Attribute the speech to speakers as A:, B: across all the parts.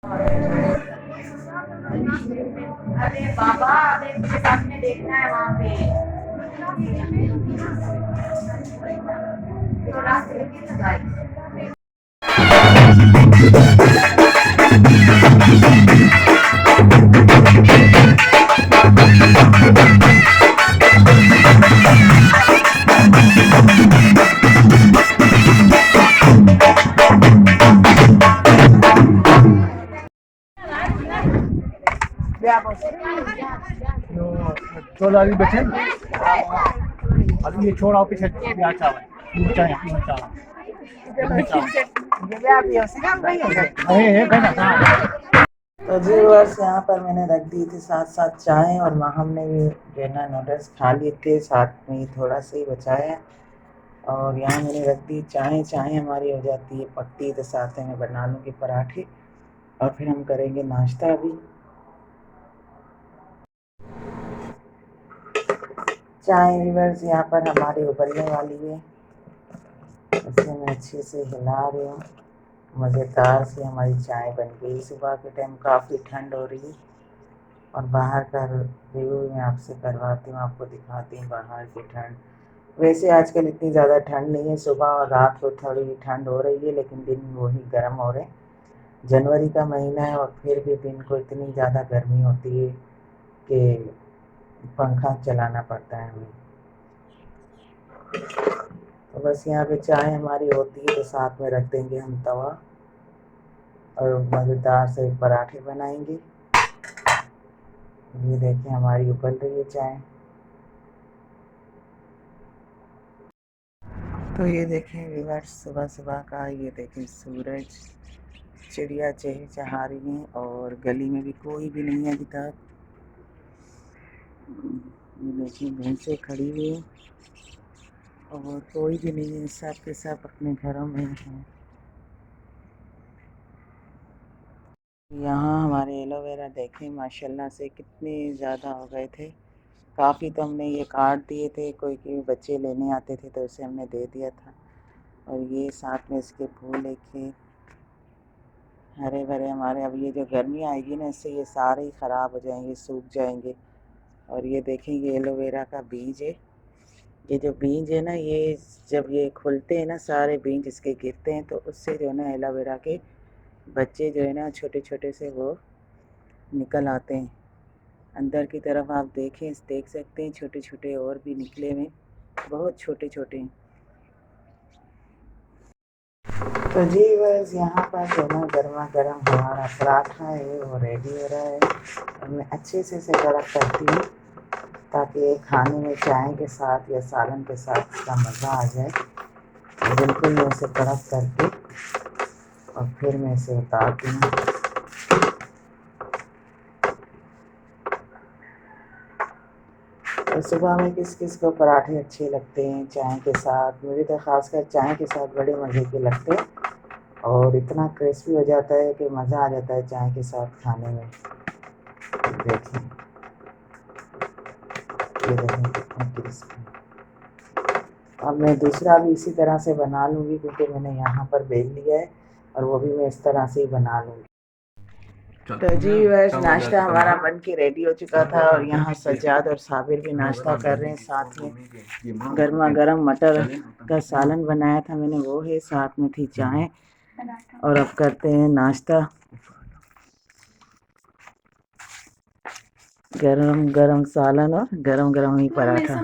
A: अरे बाबा, अबे मुझे सामने देखना है वहाँ पे। तो रास्ते में किस गाइस?
B: चलो अभी बैठे अभी ये छोड़ आओ पीछे यहाँ चावल चाय
C: तो जी बस यहाँ पर मैंने रख दी थी साथ साथ चाय, और वहाँ हमने भी जो है ना नूडल्स खा लिए थे, साथ में ही थोड़ा सा ही बचाया। और यहाँ मैंने रख दी चाय। चाय हमारी हो जाती है पकती, तो साथ में बना लूँगी पराठे, और फिर हम करेंगे नाश्ता अभी। चाय रिवर्स यहाँ पर हमारी उबलने वाली है, इसे मैं अच्छे से हिला रही हूँ। मज़ेदार से हमारी चाय बन गई। सुबह के टाइम काफ़ी ठंड हो रही है, और बाहर का रिव्यू मैं आपसे करवाती हूँ, आपको दिखाती हूँ बाहर की ठंड। वैसे आजकल इतनी ज़्यादा ठंड नहीं है, सुबह और रात को थोड़ी ठंड हो रही है, लेकिन दिन वही गर्म हो रहे हैं। जनवरी का महीना है और फिर भी दिन को इतनी ज़्यादा गर्मी होती है कि पंखा चलाना पड़ता है हमें। तो बस यहाँ पे चाय हमारी होती है, तो साथ में रख देंगे हम तवा, और मज़ेदार से पराठे बनाएंगे। ये देखिए हमारी उबल रही है चाय। तो ये देखें व्यूअर्स, सुबह सुबह का ये देखें सूरज, चिड़िया चहचहा रही हैं, और गली में भी कोई भी नहीं है अभी तक। ये देखिए भैंसें खड़ी हुई हैं, और कोई भी नहीं है, सब के सब अपने घरों में हैं। यहाँ हमारे एलोवेरा देखें माशाल्लाह से कितने ज़्यादा हो गए थे। काफ़ी तो हमने ये काट दिए थे, कोई के बच्चे लेने आते थे तो उसे हमने दे दिया था। और ये साथ में इसके फूल देखे हरे भरे हमारे। अब ये जो गर्मी आएगी ना, इससे ये सारे ही ख़राब हो जाएंगे, सूख जाएंगे। और ये देखें ये एलोवेरा का बीज है। ये जो बीज है ना, ये जब ये खुलते हैं ना, सारे बीज इसके गिरते हैं, तो उससे जो है ना एलोवेरा के बच्चे जो है ना छोटे छोटे से वो निकल आते हैं। अंदर की तरफ आप देख सकते हैं, छोटे छोटे और भी निकले हुए, बहुत छोटे छोटे हैं। तो जी बस यहाँ पर जो ना गर्मा गर्म हमारा पराठा है वो रेडी हो रहा है, और मैं अच्छे से इसे गर्म करती हूँ ताकि ये खाने में चाय के साथ या सालन के साथ इसका मज़ा आ जाए। तो बिल्कुल मैं इसे कड़क करके और फिर मैं इसे उतारती हूँ। तो सुबह में किस किस को पराठे अच्छे लगते हैं चाय के साथ? मुझे तो ख़ासकर चाय के साथ बड़े मज़े के लगते हैं, और इतना क्रिस्पी हो जाता है कि मज़ा आ जाता है चाय के साथ खाने में। देखिए ये देखें कितना क्रिस्पी। अब मैं दूसरा भी इसी तरह से बना लूँगी, क्योंकि मैंने यहाँ पर बेल लिया है, और वो भी मैं इस तरह से ही बना लूँगी। तो जी बस नाश्ता हमारा बन के रेडी हो चुका था, और यहाँ सज्जाद और साबिर भी नाश्ता कर रहे हैं। साथ में गर्मा गर्म मटर का सालन बनाया था मैंने, वो है, साथ में थी चाय। और अब करते हैं नाश्ता। गरम गरम सालन और गरम गरम ही पराठा।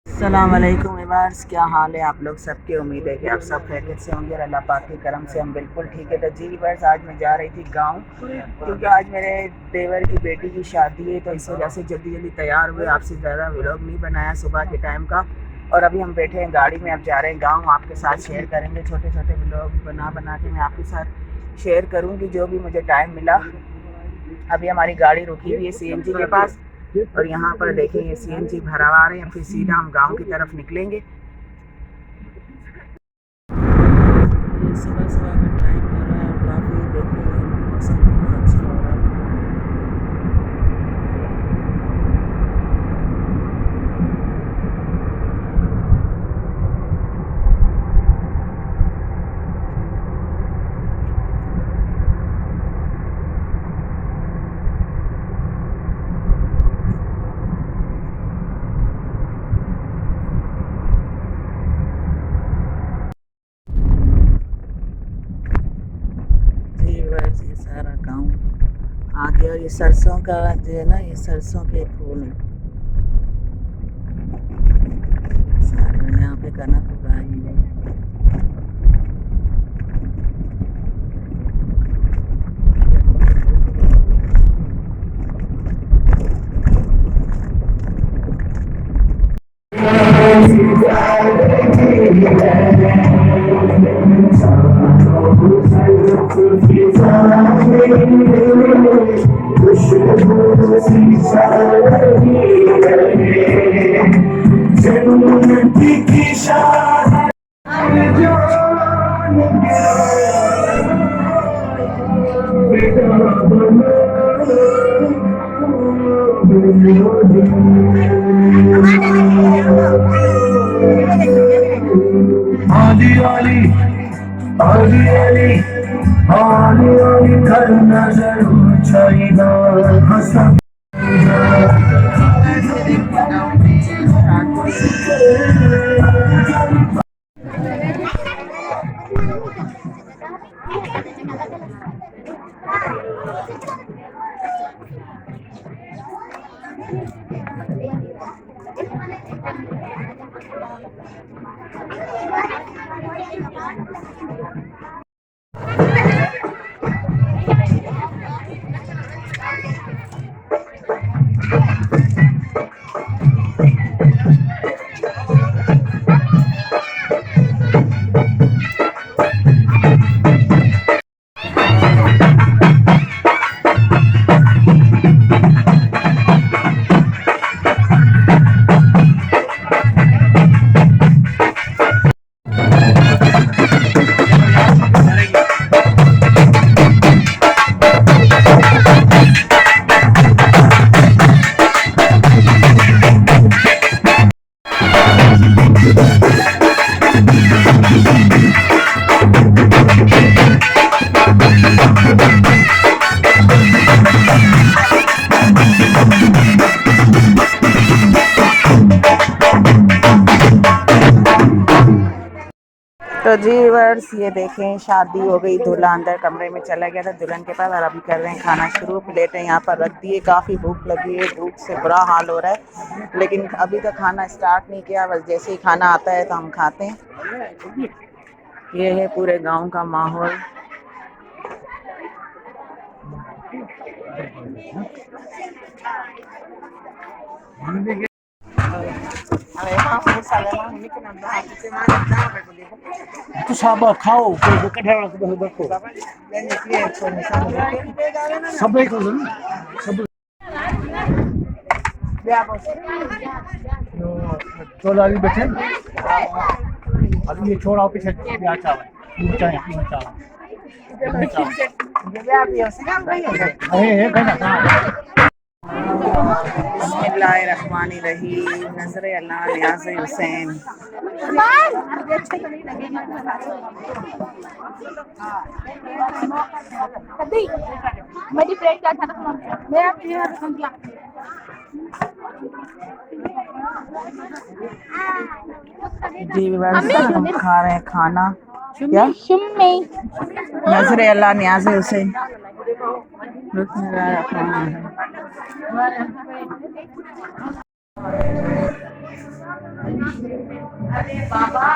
C: अस्सलाम वालेकुम व्यूअर्स, क्या हाल है आप लोग सबके? उम्मीद है कि आप सब खैरियत से होंगे, अल्लाह पाक के करम से हम बिल्कुल ठीक है। तो जी व्यूअर्स, आज मैं जा रही थी गांव, क्योंकि आज मेरे देवर की बेटी की शादी है, तो इस वजह से जल्दी जल्दी तैयार हुए। आपसे ज़्यादा व्लॉग नहीं बनाया सुबह के टाइम का। और अभी हम बैठे हैं गाड़ी में, अब जा रहे हैं गाँव। आपके साथ शेयर करेंगे छोटे छोटे व्लॉग बना के, मैं आपके साथ शेयर करूँगी जो भी मुझे टाइम मिला। अभी हमारी गाड़ी रुकी हुई है CNG के पास, और यहाँ पर देखें ये CNG भरवा रहे हैं, फिर सीधा हम गांव की तरफ निकलेंगे। सुबह सुबह का टाइम हो रहा है, और काफ़ी देखें मौसम कितना अच्छा हो रहा है। ये, और ये सरसों का जो है ना, ये सरसों के फूल हैं सारे। यहाँ पे कनक उगाई है।
D: आली आली आली आली आली आली करना जरूर चाहिए हंसा
C: तो जी वर्स, ये देखें शादी हो गई, दूल्हा अंदर कमरे में चला गया था दुल्हन के पास, और अभी कर रहे हैं खाना शुरू। प्लेटें यहाँ पर रख दिए, काफ़ी भूख लगी है, भूख से बुरा हाल हो रहा है, लेकिन अभी तक खाना स्टार्ट नहीं किया। बस जैसे ही खाना आता है तो हम खाते हैं। ये है पूरे गांव का माहौल।
B: तो साबा खाओ कोई कठे देखो सबै को सब चोला भी बैठे अभी ये छोड़ा पीछे ब्याह चावल दूध चाय है कहना
C: बिस्मिल्लाहिर्रहमानिर्रहीम। नजर अल्लाह न्याज़ हुसैन।
A: मेरी प्लेट क्या था मेरा
C: जी हम खा रहे हैं खाना। क्या नजर अल्लाह न्याज़ हुसैन।
A: अरे बाबा